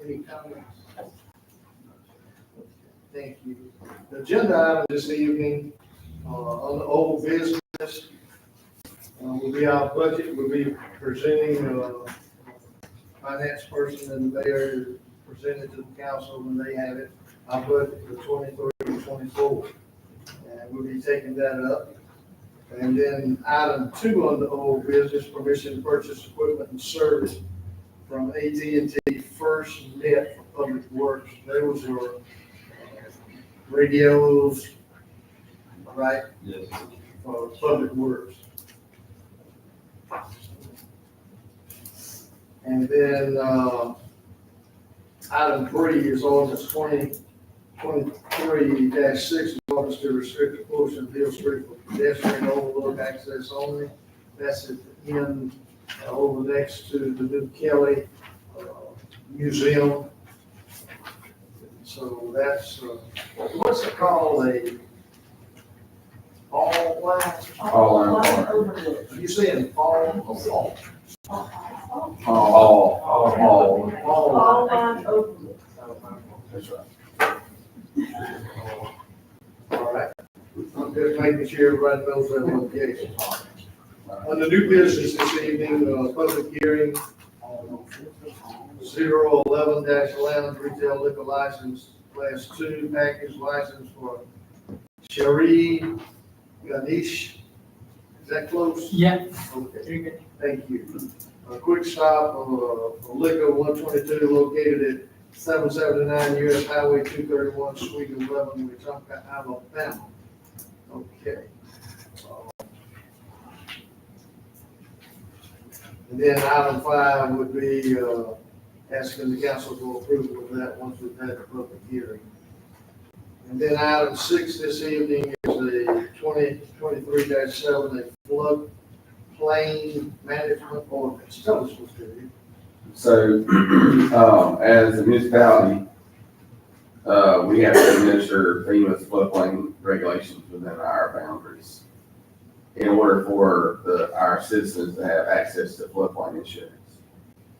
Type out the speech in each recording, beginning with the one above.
Any comments? Thank you. The agenda item this evening, on the old business, will be our budget. We'll be presenting, finance person and the mayor presented to the council when they have it, our budget for 23 and 24. And we'll be taking that up. And then item 2 on the old business, permission to purchase equipment and service from AT&T First Net for Public Works. Those are radios, right? Yes. For Public Works. And then, item 3 is ordinance 2023-6, ordinance to restrict the portion of Hill Street for pedestrian overlook access only. That's at the end, over next to the new Kelly Museum. So that's, what's it called, a fall line? All line. You saying fall or fall? All. All line overlook. That's right. All right. I'm just making sure everybody knows that location. On the new business this evening, public hearing, 011-11 retail liquor license, class 2 package license for Sheree Ganesh. Is that close? Yeah. Okay, thank you. A quick stop for liquor 122 located at 779 US Highway 231, Suite 11, Wetumpka, Alabama. Okay. And then item 5 would be asking the council for approval of that once we've had the public hearing. And then item 6 this evening is a 2023-7, a floodplain management ordinance. Tell us what's good. So, as a municipality, we have to administer FEMA's floodplain regulations within our boundaries in order for our citizens to have access to floodplain insurance.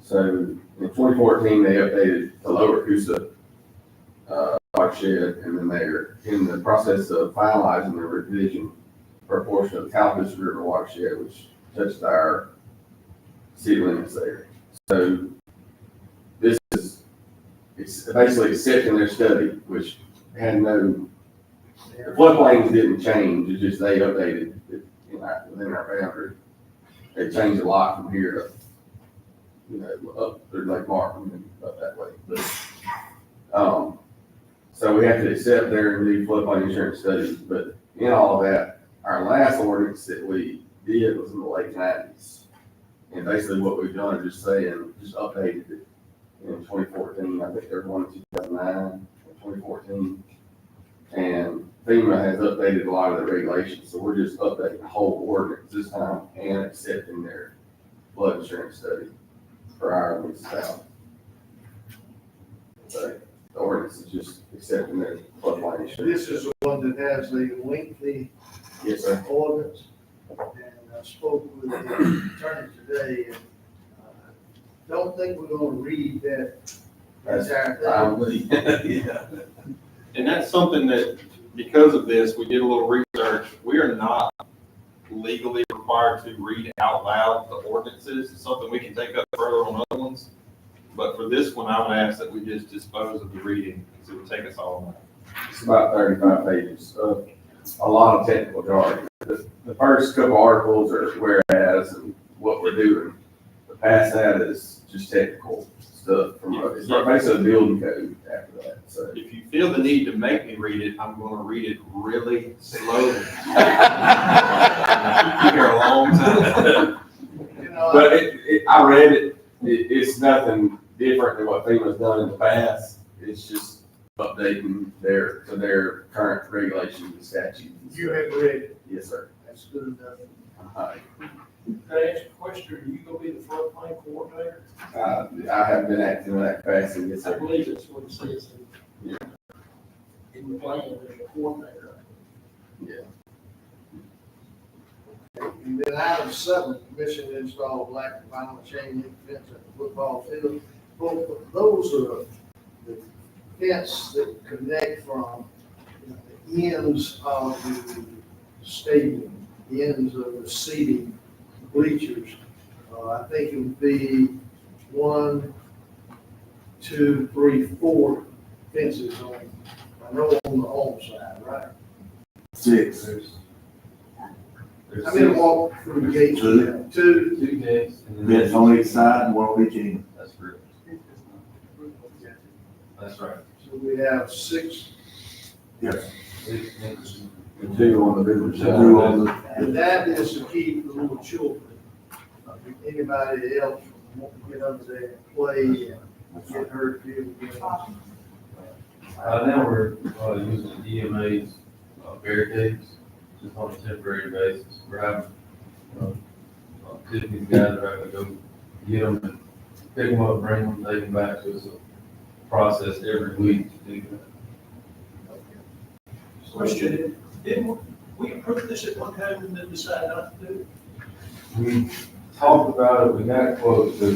So, in 2014, they updated the Lower Coosa watershed, and then they're in the process of finalizing the revision for a portion of the Calaveras River watershed, which touches our city limits there. So this is, it's basically accepting their study, which had no, the floodplains didn't change, it's just they updated it within our boundary. They changed a lot from here to, up through Lake Martin and up that way. But, so we have to accept their new floodplain insurance studies, but in all of that, our last ordinance that we did was in the late 90s. And basically what we've done is just saying, just updated it in 2014. I think there's one in 2009 and 2014. And FEMA has updated a lot of the regulations. So we're just updating the whole ordinance this time and accepting their flood insurance study for our municipality. So the ordinance is just accepting their floodplain insurance. This is the one that has the lengthy Yes, sir. ordinance. And I spoke with the attorney today, and don't think we're gonna read that entire thing. Yeah. And that's something that, because of this, we did a little research. We are not legally required to read out loud the ordinances. It's something we can take up further on other ones. But for this one, I would ask that we just dispose of the reading, because it would take us all night. It's about 35 pages of a lot of technical jargon. The first couple articles are whereas and what we're doing. But past that is just technical stuff from, it's basically a building code after that, so. If you feel the need to make me read it, I'm gonna read it really slowly. Keep here a long time. But I read it, it's nothing different than what FEMA's done in the past. It's just updating to their current regulations and statutes. You have read it. Yes, sir. That's good enough. Can I ask a question? Are you gonna be the floodplain coordinator? I haven't been acting in that capacity, yes, I sir. believe that's what it says Yeah. in the plan, as a coordinator. Yeah. And then item 7, permission to install black and vinyl chain link fence at the football field. Both of those are fence that connect from the ends of the stadium, the ends of the seating bleachers. I think it would be 1, 2, 3, 4 fences on, I know on the home side, right? 6. I'm gonna walk through the gates. Two. 2. 2 days. Fence on each side and one on each end. That's correct. That's right. So we have 6, Yes. And 2 on the visitor side. 2 on the, and that is to keep the little children, anybody else from wanting to get under there and play and get hurt, feel good. Now we're using EMA's barricades, just on a temporary basis. We're having, Tiffany's guys are having to go get them and pick them up, bring them, take them back. So it's a process every week to do that. Question, didn't we approve this at one time and then decide not to do it? We talked about it, we got quotes, but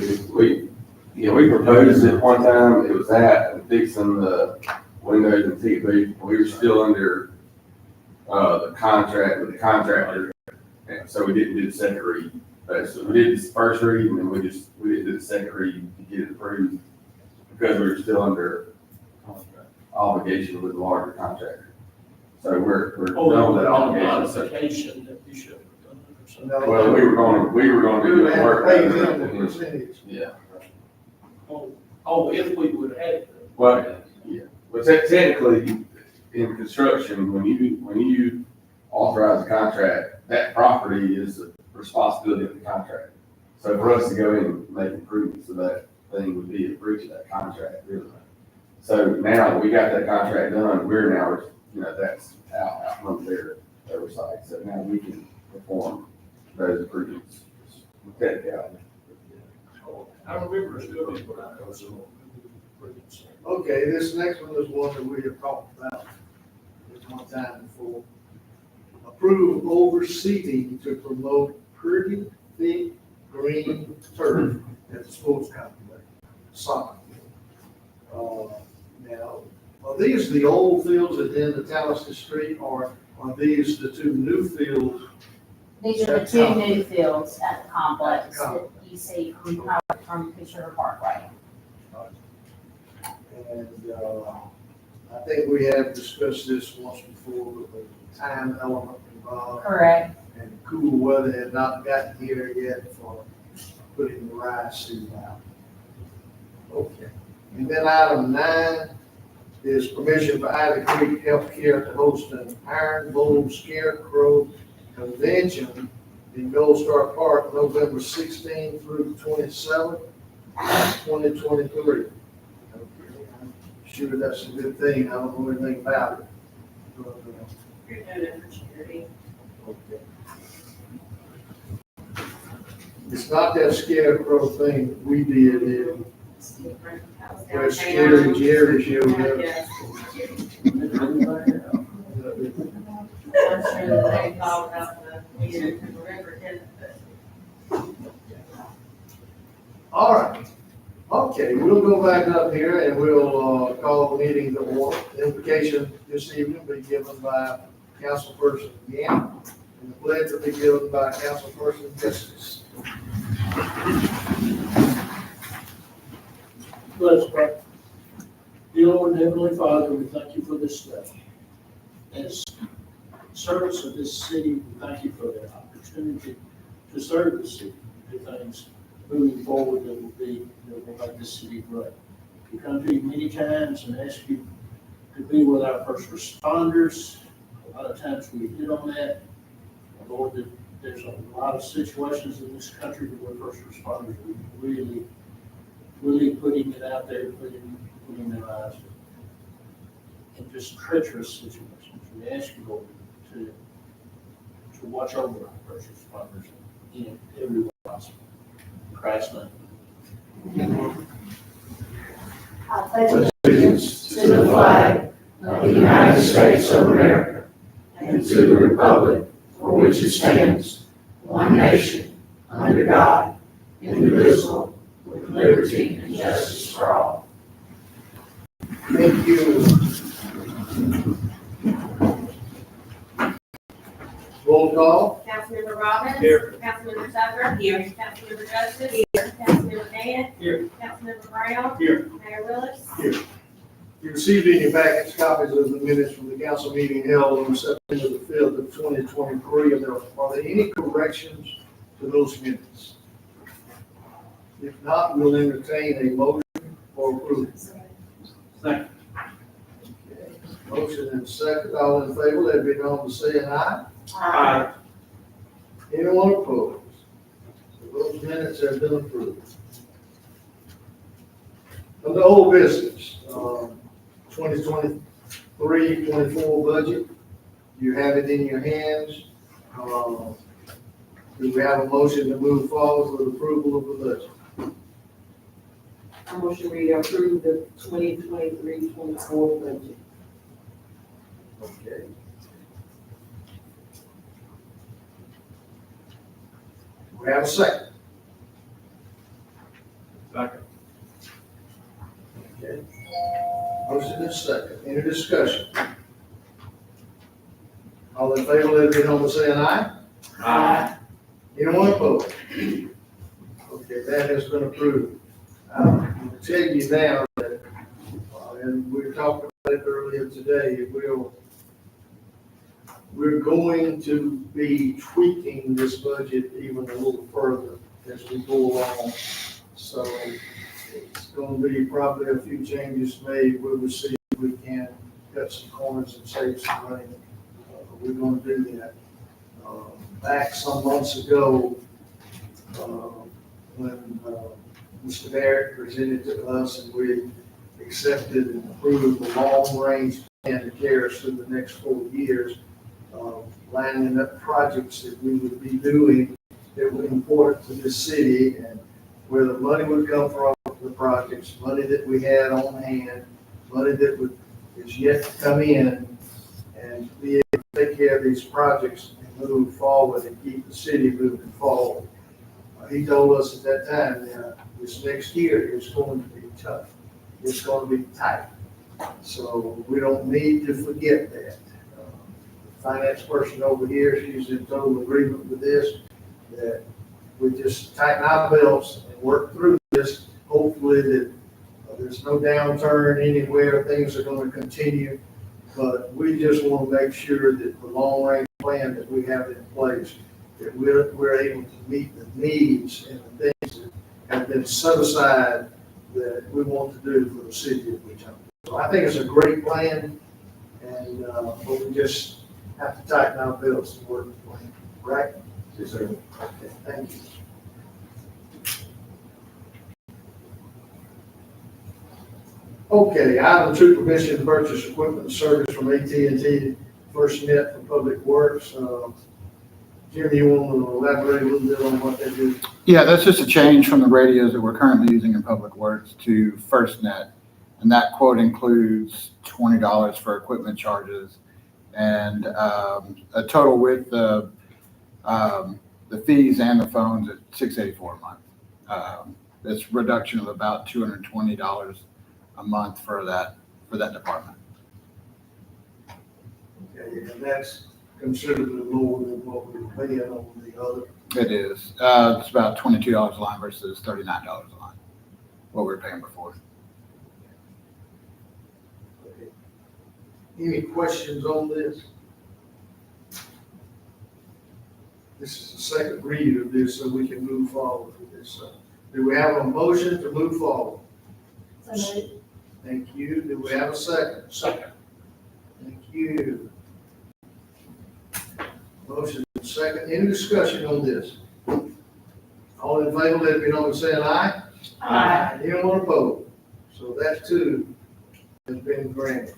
We proposed it one time, it was that, and fixing the windows and ticket booth, we were still under, the contract with the contractor, and so we didn't do the second read. So we did this first read, and then we didn't do the second read to get it approved, because we were still under obligation with the larger contractor. So we're done with that obligation. So- Modification that we should have done it or something. No, Well, we were gonna do the work. Pay them the percentage. Yeah, Oh, if we would have had it. well, but technically, in construction, when you authorize a contract, that property is the responsibility of the contractor. So for us to go in and make improvements to that thing would be a breach of that contract, really. So now that we got that contract done, we're now, that's out from their oversight. So now we can perform those improvements. Technically. I remember it's doing it, but I know so. Okay, this next one is one that we have talked about at one time before. Approve overseeding to promote pretty thick green turf at the sports complex, soccer. Now, are these the old fields at the end of Tallahassee Street, or are these the 2 new fields? These are the 2 new fields at the complex that you see from Fisher Parkway. And I think we have discussed this once before, with the time element involved. Correct. And cool weather had not gotten here yet for putting the rice seed out. Okay. And then item 9 is permission for Ivy Creek Healthcare to host an Iron Bowl Scarecrow Convention in Gold Star Park, November 16th through the 27th, 2023. I'm sure that's a good thing. I don't know anything about it. But, You're doing it for charity. okay. It's not that scarecrow thing we did in where Scary Jerry showed up. I'm sure that they thought about the music and remember it. All right. Okay, we'll go back up here and we'll call the meeting to order. The invocation this evening will be given by Councilperson Gann, and the pledge will be given by Councilperson Justice. Let us pray. Dear Lord and Heavenly Father, we thank you for this day. As servants of this city, we thank you for the opportunity to serve the city, do things moving forward that will make this city great. We come to you many times and ask you to be with our first responders. A lot of times we hit on that. Lord, that there's a lot of situations in this country where first responders are really putting it out there, putting their lives in just treacherous situations. We ask you, Lord, to watch over our first responders in every way possible. In Christ's name. I pledge Allegiance to the flag of the United States of America and to the republic for which it stands, one nation, under God, indivisible, with liberty and justice for all. Thank you. Roll call. Councilmember Robbins. Here. Councilmember Tucker. Here. Councilmember Justice. Here. Councilmember Gann. Here. Councilmember Brown. Here. Mayor Willis. Here. You received in your packets copies of the minutes from the council meeting held on September the 5th of 2023. Are there any corrections to those minutes? If not, we'll entertain a motion for approval. Second. Okay. Motion and second, all in favor, let it be known by saying aye. Aye. Anyone opposed? So those minutes have been approved. Of the whole business, 2023-24 budget, you have it in your hands. Do we have a motion to move forward with approval of the budget? I motion we approve the 2023-24 budget. Okay. We have a second. Second. Okay. Motion is second. Any discussion? All in favor, let it be known by saying aye. Aye. Anyone opposed? Okay, that has been approved. I'll tell you now that, and we talked about it earlier today, we're going to be tweaking this budget even a little further as we go along. So it's going to be probably a few changes made. We'll see if we can cut some corners and save some money. We're going to do that. Back some months ago, when Mr. Barrett presented to us and we accepted and approved the long-range plan to carry us through the next 4 years, lining up projects that we would be doing that were important to this city and where the money would come from the projects, money that we had on hand, money that is yet to come in, and be able to take care of these projects and move forward and keep the city moving forward. He told us at that time that this next year is going to be tough. It's going to be tight. So we don't need to forget that. The finance person over here, she's in total agreement with this, that we just tighten our belts and work through this. Hopefully that there's no downturn anywhere. Things are going to continue. But we just want to make sure that the long-range plan that we have in place, that we're able to meet the needs and the things that have been set aside that we want to do for the city of Wetumpka. So I think it's a great plan, and but we just have to tighten our belts and work the plan, right? Yes, sir. Okay, thank you. Okay, item 2, permission to purchase equipment and service from AT&T FirstNet for Public Works. Jim, you want to elaborate a little bit on what they do? Yeah, that's just a change from the radios that we're currently using in Public Works to FirstNet. And that quote includes $20 for equipment charges and a total with the fees and the phones at $684 a month. It's a reduction of about $220 a month for that department. Okay, and that's considerably lower than what we were paying on the other. It is. It's about $22 a line versus $39 a line, what we were paying before. Okay. Any questions on this? This is the second read of this, so we can move forward with this. Do we have a motion to move forward? Thank you. Do we have a second? Second. Thank you. Motion second. Any discussion on this? All in favor, let it be known by saying aye. Aye. Anyone opposed? So that too has been granted.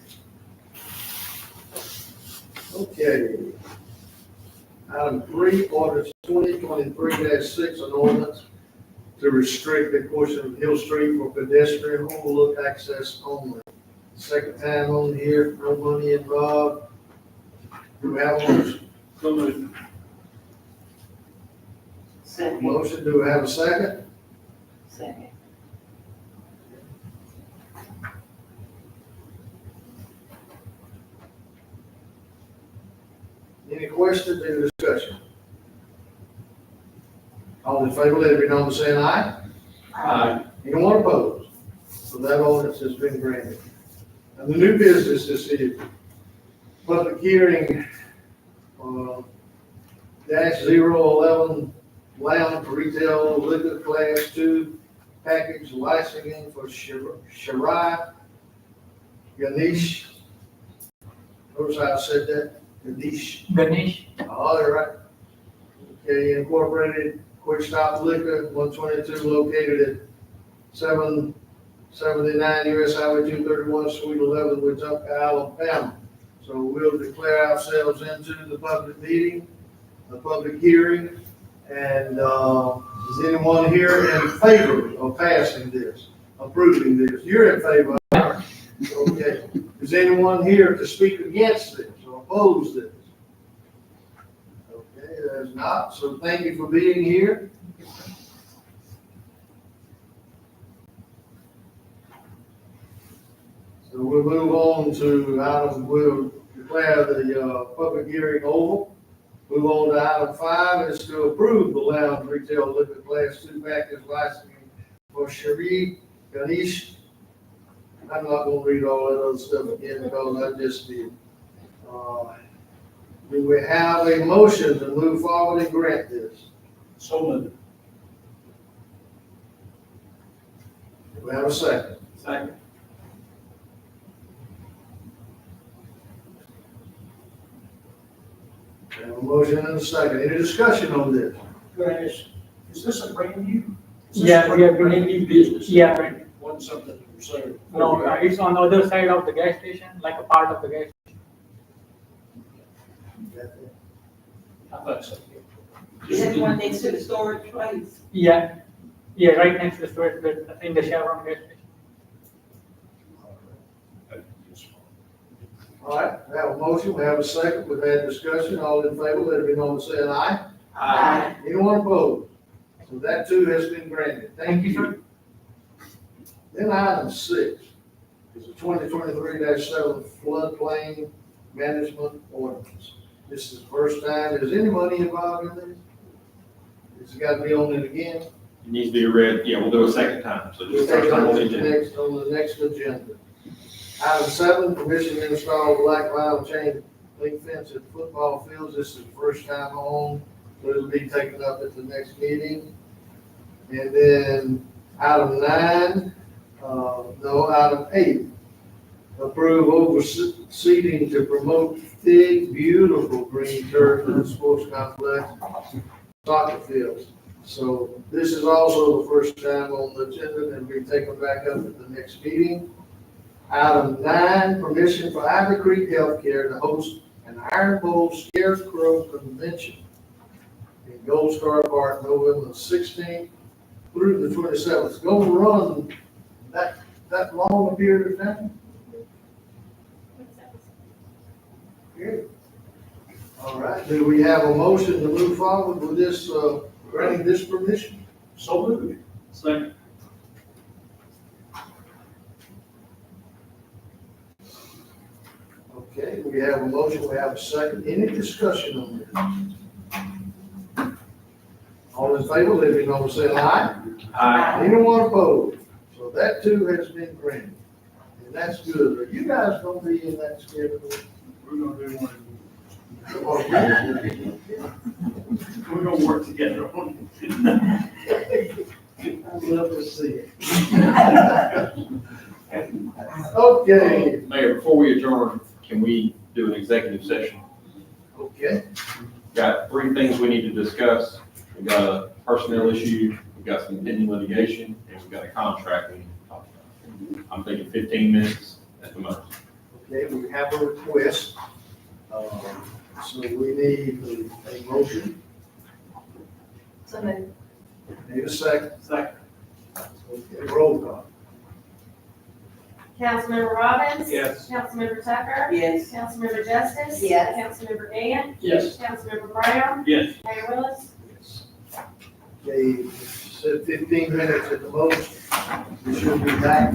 Okay. Item 3, orders 2023-6, an ordinance to restrict a portion of Hill Street for pedestrian overlook access only. Second time on here, no money involved. Do we have a motion? So moved. Second. Motion, do we have a second? Second. Any questions, any discussion? All in favor, let it be known by saying aye. Aye. Anyone opposed? So that ordinance has been granted. And the new business this evening, public hearing, -011 lounge retail liquor class 2 package licensing for Shirai Ganesh. Notice how I said that? Ganesh. All right. Okay, Incorporated Quick Stop Liquor, 122, located at 779 US Highway 231, Suite 11, Wetumpka, Alabama. So we'll declare ourselves into the public meeting, the public hearing, and is anyone here in favor of passing this, approving this? You're in favor, aren't you? Okay. Is anyone here to speak against this or oppose this? Okay, there's not, so thank you for being here. So we'll move on to item, we'll declare the public hearing over. Move on to item 5, is to approve the lounge retail liquor class 2 package licensing for Sheree Ganesh. I'm not gonna read all that other stuff again because I just did. Do we have a motion to move forward and grant this? So moved. Do we have a second? Second. We have a motion and a second. Any discussion on this? Grace, is this a brand new? Is this Yeah, a we have brand new business? Yeah, right. Wasn't something you were saying? No, it's on the other side of the gas station, like a part of the gas. I thought so. Is that the one next to the storage place? Yeah, yeah, right next to the storage, in the Chevron gas station. All right, we have a motion, we have a second, we've had discussion, all in favor, let it be known by saying aye. Aye. Anyone opposed? So that too has been granted. Thank you. sir. Then item 6 is a 2023-7 floodplain management ordinance. This is the first time, is any money involved in this? It's got to be on it again? It needs to be read, yeah, we'll do a second time, so We'll just take first it time on on the the agenda. next, on the next agenda. Item 7, permission to install black vinyl chain link fence at football fields. This is the first time on, so it'll be taken up at the next meeting. And then item 9, item 8, approve overseeding to promote thick, beautiful green turf in the sports complex, soccer fields. So this is also the first time on the agenda and will be taken back up at the next meeting. Item 9, permission for Ivy Creek Healthcare to host an Iron Bowl Scarecrow Convention in Gold Star Park, November 16th through the 27th. It's going to run that long a period of time? Good. All right, do we have a motion to move forward with this, granting this permission? So moved. Second. Okay, we have a motion, we have a second. Any discussion on this? All in favor, let it be known by saying aye. Aye. Anyone opposed? So that too has been granted. And that's good. Are you guys gonna be in that schedule? We're gonna do one. Oh, We're gonna work together on it. I'd love to see it. Okay, Mayor, before we adjourn, can we do an executive session? okay. Got 3 things we need to discuss. We've got a personnel issue, we've got some pending litigation, and we've got a contract we need to talk about. I'm thinking 15 minutes at the most. Okay, we have a request. So we need a motion. So moved. Need a second. Second. Okay, roll call. Councilmember Robbins? Yes. Councilmember Tucker? Yes. Councilmember Justice? Yes. Councilmember Gann? Yes. Councilmember Brown? Yes. Mayor Willis? Okay, said 15 minutes at the most. We should be back.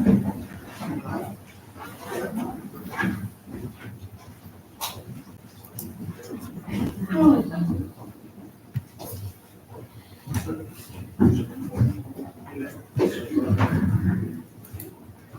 you know.